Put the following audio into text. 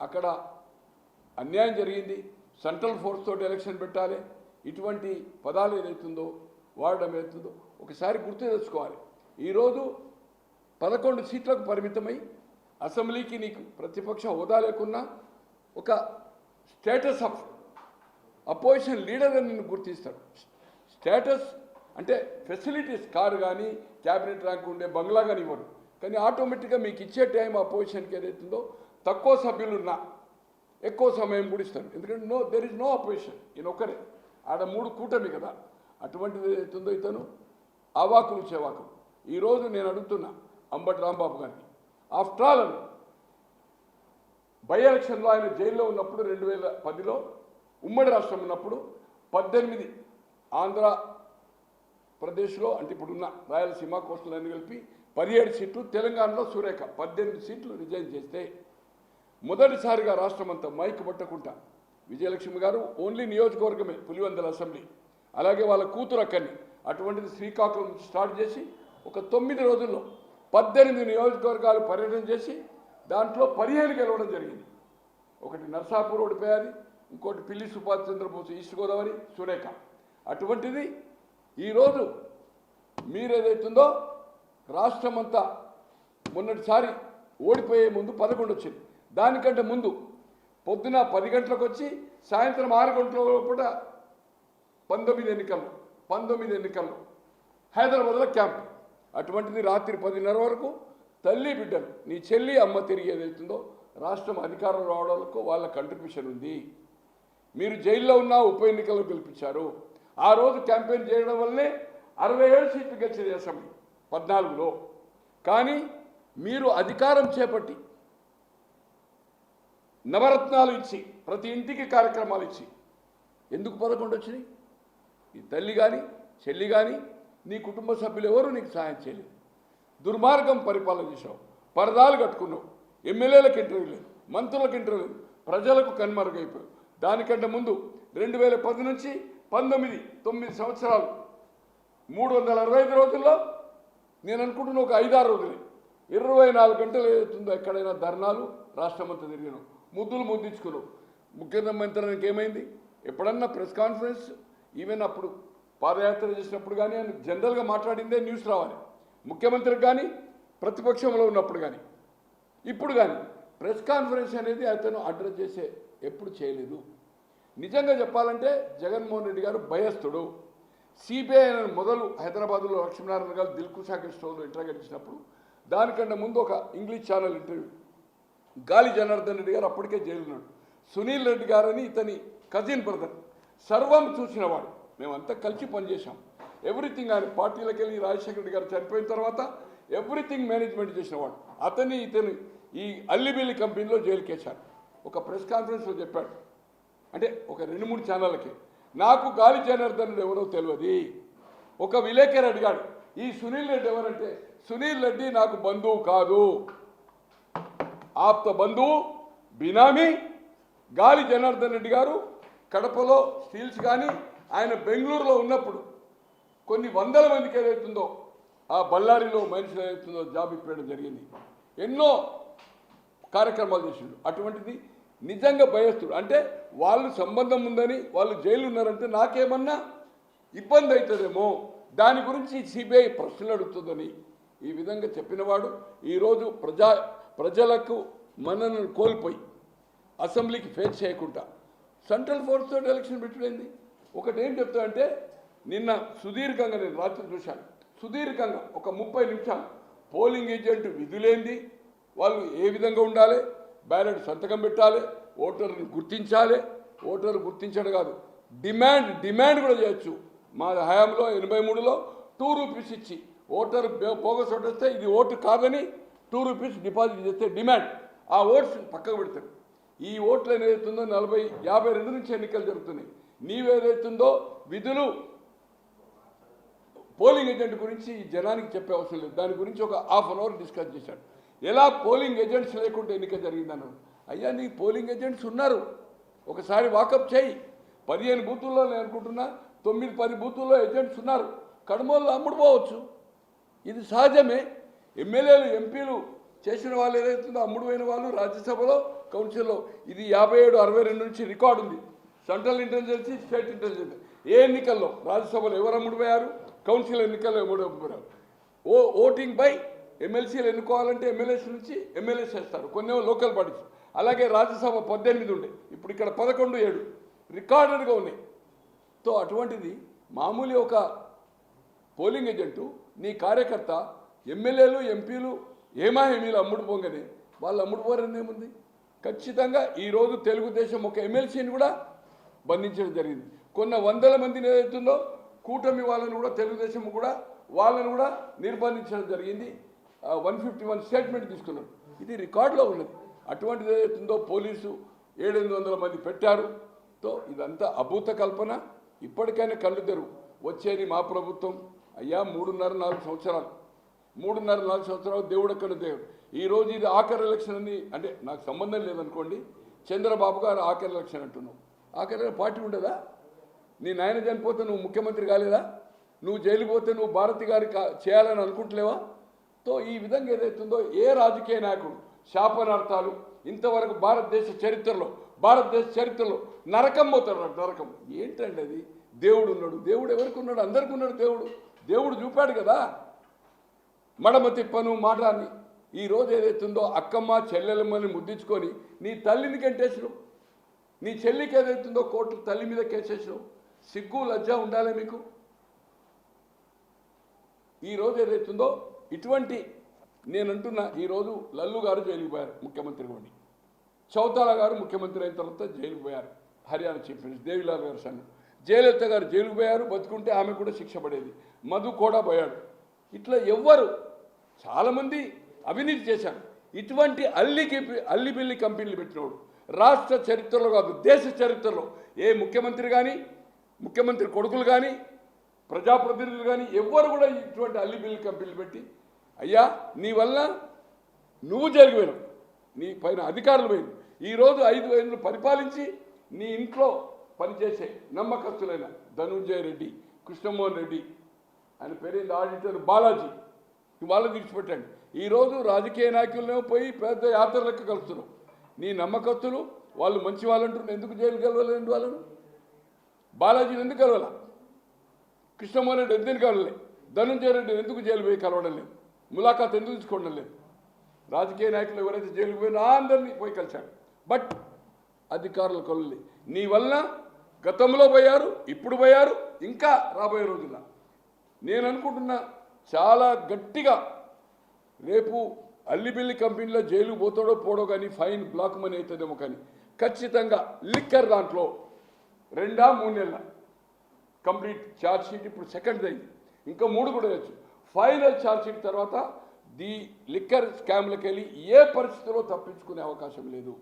అక్కడ అన్యాయం జరిగింది, సెంట్రల్ ఫోర్స్ తోటి ఎలక్షన్ పెట్టాలి, ఇటువంటి పదాలు ఏదైతుందో వాడడం ఏదైతుందో ఒకసారి గుర్తు తెచ్చుకోవాలి. ఈరోజు 11 సీట్లకు పరిమితమై అసెంబ్లీకి నీకు ప్రతిపక్ష హోదా లేకున్నా ఒక స్టేటస్ ఆఫ్ అపోజిషన్ లీడర్ అని నిన్ను గుర్తిస్తాడు. స్టేటస్ అంటే ఫెసిలిటీస్, కారు కానీ క్యాబినెట్ ర్యాంక్ ఉండే బంగ్లా కానీ ఇవ్వరు, కానీ ఆటోమేటిక్గా మీకు ఇచ్చే టైం అపోజిషన్కి ఏదైతుందో తక్కువ సభ్యులున్నా ఎక్కువ సమయం కూడా ఇస్తారు. ఎందుకంటే దెర్ ఇస్ నో అపోజిషన్, ఈయన ఒక్కరే, ఆడ 3 కూటమి కదా. అటువంటిది ఏదైతుందో ఇతను అవాకులు చేవాకులు. ఈరోజు నేను అడుగుతున్నా అంబటి రాంబాబు గారిని, ఆఫ్టర్ ఆల్ బై ఎలక్షన్లో ఆయన జైల్లో ఉన్నప్పుడు 2010లో ఉమ్మడి రాష్ట్రం ఉన్నప్పుడు 18 ఆంధ్రప్రదేశ్లో అంటే ఇప్పుడున్న రాయలసీమ కోస్టల్ అన్ని కలిపి 17 సీట్లు, తెలంగాణలో సురేఖ 18 సీట్లు రిజైన్ చేస్తే మొదటిసారిగా రాష్ట్రం అంతా మైక్ పట్టకుండా విజయలక్ష్మి గారు ఓన్లీ నియోజకవర్గమే పులివెందుల అసెంబ్లీ, అలాగే వాళ్ళ కూతురు అక్కడిని, అటువంటిది శ్రీకాకుళం నుంచి స్టార్ట్ చేసి ఒక 9 రోజుల్లో 18 నియోజకవర్గాలు పర్యటన చేసి దాంట్లో 15 గెలవడం జరిగింది. ఒకటి నర్సాపూర్ ఓడిపోయాది, ఇంకోటి పిల్లి సుభాష్ చంద్రబోస్ ఈస్ట్ గోదావరి, సురేఖ. అటువంటిది ఈరోజు మీరేదైతుందో రాష్ట్రం అంతా మొన్నటిసారి ఓడిపోయే ముందు 11 వచ్చింది, దానికంటే ముందు పొద్దున 10 గంటలకు వచ్చి సాయంత్రం 6 గంటల పూట 19 ఎన్నికల్లో హైదరాబాద్లో క్యాంప్. అటువంటిది రాత్రి 10:30 వరకు తల్లి బిడ్డలు, నీ చెల్లి అమ్మ తిరిగి ఏదైతుందో రాష్ట్రం అధికారం రావడానికి వాళ్ళ కంట్రిబ్యూషన్ ఉంది. మీరు జైల్లో ఉన్న ఉప ఎన్నికల్లో గెలిపించారు. ఆ రోజు క్యాంపెయిన్ చేయడం వల్లనే 67 సీట్లు గెలిచింది అసెంబ్లీ 14లో. కానీ మీరు అధికారం చేపట్టి నవరత్నాలు ఇచ్చి ప్రతి ఇంటికి కార్యక్రమాలు ఇచ్చి ఎందుకు 11 వచ్చినాయి? ఈ తల్లి కానీ చెల్లి కానీ నీ కుటుంబ సభ్యులు ఎవరు నీకు సహాయం చేయలేదు. దుర్మార్గం పరిపాలన చేసావు, పరదాలు కట్టుకున్నావు, ఎమ్మెల్యేలకు ఇంటర్వ్యూ లేదు, మంత్రులకు ఇంటర్వ్యూ లేదు, ప్రజలకు కనుమరుగైపోయావు. దానికంటే ముందు 2010 నుంచి 9 సంవత్సరాలు 365 రోజుల్లో నేను అనుకుంటున్న ఒక 5-6 రోజులే 24 గంటలు ఏదవుతుందో ఎక్కడైనా ధర్నాలు రాష్ట్రమంతా తిరిగినావు, ముద్దించుకున్నావు. ముఖ్యమంత్రికి ఏమైంది? ఎప్పుడన్నా ప్రెస్ కాన్ఫరెన్స్, ఈవెన్ అప్పుడు పాదయాత్ర చేసినప్పుడు కానీ ఆయన జనరల్గా మాట్లాడిందే న్యూస్ రావాలి, ముఖ్యమంత్రికి కానీ ప్రతిపక్షంలో ఉన్నప్పుడు కానీ ఇప్పుడు కానీ ప్రెస్ కాన్ఫరెన్స్ అనేది అతను అడ్రస్ చేసే ఎప్పుడు చేయలేదు. నిజంగా చెప్పాలంటే జగన్మోహన్ రెడ్డి గారు భయస్థుడు. సిబిఐ మొదలు హైదరాబాద్లో లక్ష్మీనారాయణ గారు దిల్కుషా స్టోర్లో ఇంటర్వ్యూ ఇచ్చినప్పుడు దానికంటే ముందు ఒక ఇంగ్లీష్ ఛానల్ ఇంటర్వ్యూ, గాలి జనార్దన్ రెడ్డి గారు అప్పటికే జైలు ఉన్నాడు, సునీల్ రెడ్డి గారని ఇతని కజిన్ బ్రదర్, సర్వం చూసినవాడు, మేమంతా కలిసి పనిచేశాం. ఎవ్రీథింగ్ ఆయన పార్టీలకు వెళ్ళి రాజశేఖర రెడ్డి గారు చనిపోయిన తర్వాత ఎవ్రీథింగ్ మేనేజ్మెంట్ చేసినవాడు. ఇతను ఈ అల్లిబిల్లి కంపెనీలో జైలుకేశారు. ఒక ప్రెస్ కాన్ఫరెన్స్లో చెప్పాడు, అంటే ఒక 2-3 ఛానళ్ళకి, నాకు గాలి జనార్దన్ రెడ్డి ఎవరో తెలియదు. ఒక విలేకరు అడిగాడు, ఈ సునీల్ రెడ్డి ఎవరంటే, సునీల్ రెడ్డి నాకు బంధువు కాదు, ఆప్త బంధువు బినామీ గాలి జనార్దన్ రెడ్డి గారు. కడపలో స్టీల్స్ కానీ ఆయన బెంగళూరులో ఉన్నప్పుడు కొన్ని 100 మందికి ఏదైతుందో ఆ బళ్ళారిలో మనుషులు ఏదైతుందో జాబ్ ఇప్పడం జరిగింది, ఎన్నో కార్యక్రమాలు చేసిండు. అటువంటిది నిజంగా భయస్తుడు. అంటే వాళ్ళు సంబంధం ఉందని వాళ్ళు జైలు ఉన్నారంటే నాకేమన్నా ఇబ్బంది అవుతుందేమో, దాని గురించి సిబిఐ ప్రశ్నలు అడుగుతుందని ఈ విధంగా చెప్పినవాడు ఈరోజు ప్రజలకు మనను కోల్పోయి అసెంబ్లీకి ఫేస్ చేయకుండా సెంట్రల్ ఫోర్స్ తోటి ఎలక్షన్ పెట్టింది. ఒకటేం చెప్తా అంటే, నిన్న సుదీర్ఘంగా నేను రాత్రి చూశాను, సుదీర్ఘంగా ఒక 30 నిమిషాలు పోలింగ్ ఏజెంట్ విధులేంది, వాళ్ళు ఏ విధంగా ఉండాలి, బ్యాలెట్ సంతకం పెట్టాలి, ఓటర్ని గుర్తించాలి, ఓటరు గుర్తించడం కాదు డిమాండ్ కూడా చేయొచ్చు. మా హయాంలో 83లో 2 రూపీస్ ఇచ్చి ఓటరు బోగస్ ఓటు వస్తే ఇది ఓటు కాదని 2 రూపీస్ డిపాజిట్ చేస్తే డిమాండ్, ఆ ఓట్స్ పక్కకు పెడతారు. ఈ ఓట్లు ఏదైతుందో 52 నుంచి ఎన్నికలు జరుగుతున్నాయి. నీవేదైతుందో విధులు పోలింగ్ ఏజెంట్ గురించి ఈ జనానికి చెప్పే అవసరం లేదు. దాని గురించి ఒక ½ అన్ అవర్ డిస్కస్ చేశాడు. ఎలా పోలింగ్ ఏజెంట్స్ లేకుండా ఎన్నిక జరిగిందన్నారు. అయ్యా, నీ పోలింగ్ ఏజెంట్స్ ఉన్నారు, ఒకసారి వాకప్ చేయి. 15 బూతుల్లో నేను అనుకుంటున్నా 9-10 బూతుల్లో ఏజెంట్స్ ఉన్నారు. కడమోళ్ళు అమ్ముడుపోవచ్చు, ఇది సహజమే. ఎమ్మెల్యేలు ఎంపీలు చేసిన వాళ్ళు ఏదైతుందో అమ్ముడుపోయిన వాళ్ళు రాజ్యసభలో కౌన్సిల్లో ఇది 57-62 నుంచి రికార్డు ఉంది. Central intelligence, state intelligence. ఏ ఎన్నికల్లో రాజ్యసభలో ఎవరు అమ్ముడుపోయారు, కౌన్సిల్ ఎన్నికల్లో ఎవరు అమ్ముడుపోయారు. ఓటింగ్ బై ఎమ్మెల్సీలు ఎన్నుకోవాలంటే ఎమ్మెల్యేస్ నుంచి ఎమ్మెల్యేస్ చేస్తారు, కొన్ని లోకల్ బాడీస్. అలాగే రాజ్యసభ 18 ఉండే, ఇప్పుడు ఇక్కడ 11-7 రికార్డెడ్గా ఉన్నాయి. తో అటువంటిది మామూలు ఒక పోలింగ్ ఏజెంటు నీ కార్యకర్త ఎమ్మెల్యేలు ఎంపీలు ఏమీలు అమ్ముడుపోగానే వాళ్ళు అమ్ముడుపోరని ఏముంది. ఖచ్చితంగా ఈరోజు తెలుగుదేశం ఒక ఎమ్మెల్సీని కూడా బంధించడం జరిగింది. కొన్ని వందల మందిని ఏదైతుందో కూటమి వాళ్ళని కూడా తెలుగుదేశం కూడా వాళ్ళని కూడా నిర్బంధించడం జరిగింది. 151 స్టేట్మెంట్ తీసుకున్నారు. ఇది రికార్డులో ఉన్నది. అటువంటిది ఏదైతుందో పోలీసు 700 మంది పెట్టారు. తో ఇదంతా అభూత కల్పన. ఇప్పటికైనా కళ్ళు తెరువు. వచ్చేది మా ప్రభుత్వం. అయ్యా 3.5-4 సంవత్సరాలు, 3.5-4 సంవత్సరాలు దేవుడు అక్కడ దేవుడు. ఈరోజు ఇది ఆఖరి ఎలక్షన్ అని అంటే నాకు సంబంధం లేదనుకోండి. చంద్రబాబు గారు ఆఖరి ఎలక్షన్ అంటున్నావు. ఆఖరి పార్టీ ఉండదా? నీ నాయన చనిపోతే నువ్వు ముఖ్యమంత్రి కాలేదా? నువ్వు జైలు పోతే నువ్వు భారతి గారి చేయాలని అనుకుంటలేవా? తో ఈ విధంగా ఏదైతుందో ఏ రాజకీయ నాయకుడు శాపనార్థాలు ఇంతవరకు భారతదేశ చరిత్రలో నరకం పోతాడు. నరకం ఏంటండి అది? దేవుడు ఉన్నాడు. దేవుడు ఎవరికి ఉన్నాడు? అందరికీ ఉన్నాడు. దేవుడు చూపాడు కదా. మడమ తిప్పను మాటని ఈరోజు ఏదైతుందో అక్కమ్మ చెల్లెలమ్మని ముద్దించుకొని నీ తల్లిని కంటేసినావు. నీ చెల్లికి ఏదైతుందో కోర్టు తల్లి మీద కేసేసినావు. సిగ్గు లజ్జ ఉండాలి మీకు. ఈరోజు ఏదైతుందో ఇటువంటి నేనంటున్నా. ఈరోజు లల్లు గారు జైలుకు పోయారు ముఖ్యమంత్రి కూడా. చౌతాలా గారు ముఖ్యమంత్రి అయిన తర్వాత జైలుకు పోయారు. హర్యానా చీఫ్ మినిస్టర్ దేవిలాల్ గారు సంఘం. జయలలిత గారు జైలుకు పోయారు. బతుకుంటే ఆమె కూడా శిక్ష పడేది. మధు కూడా పోయాడు. ఇట్లా ఎవ్వరు చాలామంది అవినీతి చేశారు. ఇటువంటి అల్లిబిల్లి కంపెనీలు పెట్టినోడు రాష్ట్ర చరిత్రలో కాదు దేశ చరిత్రలో ఏ ముఖ్యమంత్రి కానీ ముఖ్యమంత్రి కొడుకులు కానీ ప్రజాప్రతినిధులు కానీ ఎవ్వరు కూడా ఇటువంటి అల్లిబిల్లి కంపెనీలు పెట్టి అయ్యా నీ వల్ల నువ్వు జైలుకు పోయినావు, నీ పైన అధికారులు పోయింది. ఈరోజు 5 ఏళ్ళు పరిపాలించి నీ ఇంట్లో పనిచేసే నమ్మకస్తులైన ధనుంజయ రెడ్డి, కృష్ణమోహన్ రెడ్డి, ఆయన పేరేంది ఆడిటర్ బాలాజీ, వాళ్ళని విడిచిపెట్టండి. ఈరోజు రాజకీయ నాయకులనేమో పోయి పెద్ద యాత్రలకు కలుస్తున్నావు. నీ నమ్మకస్తులు వాళ్ళు మంచి వాళ్ళంటున్నారు. ఎందుకు జైలు కలవలేదు? వాళ్ళను బాలాజీని ఎందుకు కలవాల? కృష్ణమోహన్ రెడ్డి ఎందుకు కలవలే? ధనుంజయ రెడ్డి ఎందుకు జైలు పోయి కలవడం లేదు? ములాఖాత్ ఎందుకు తీసుకోవడం లేదు? రాజకీయ నాయకులు ఎవరైతే జైలుకు పోయినా అందరినీ పోయి కలిశారు. బట్ అధికారులు కలవలే. నీ వల్ల గతంలో పోయారు, ఇప్పుడు పోయారు, ఇంకా రాబోయే రోజుల్లో నేను అనుకుంటున్నా చాలా గట్టిగా రేపు అల్లిబిల్లి కంపెనీలో జైలు పోతాడో పోడో కానీ ఫైన్ బ్లాక్ మనీ అవుతుందేమో కానీ ఖచ్చితంగా లిక్కర్ దాంట్లో 2-3 నెలల కంప్లీట్ ఛార్జ్ షీట్. ఇప్పుడు సెకండ్ అయింది, ఇంకా 3 కూడా వేయచ్చు. ఫైనల్ ఛార్జ్ షీట్ తర్వాత ది లిక్కర్ స్కామ్లకు వెళ్ళి ఏ పరిస్థితిలో తప్పించుకునే అవకాశం లేదు.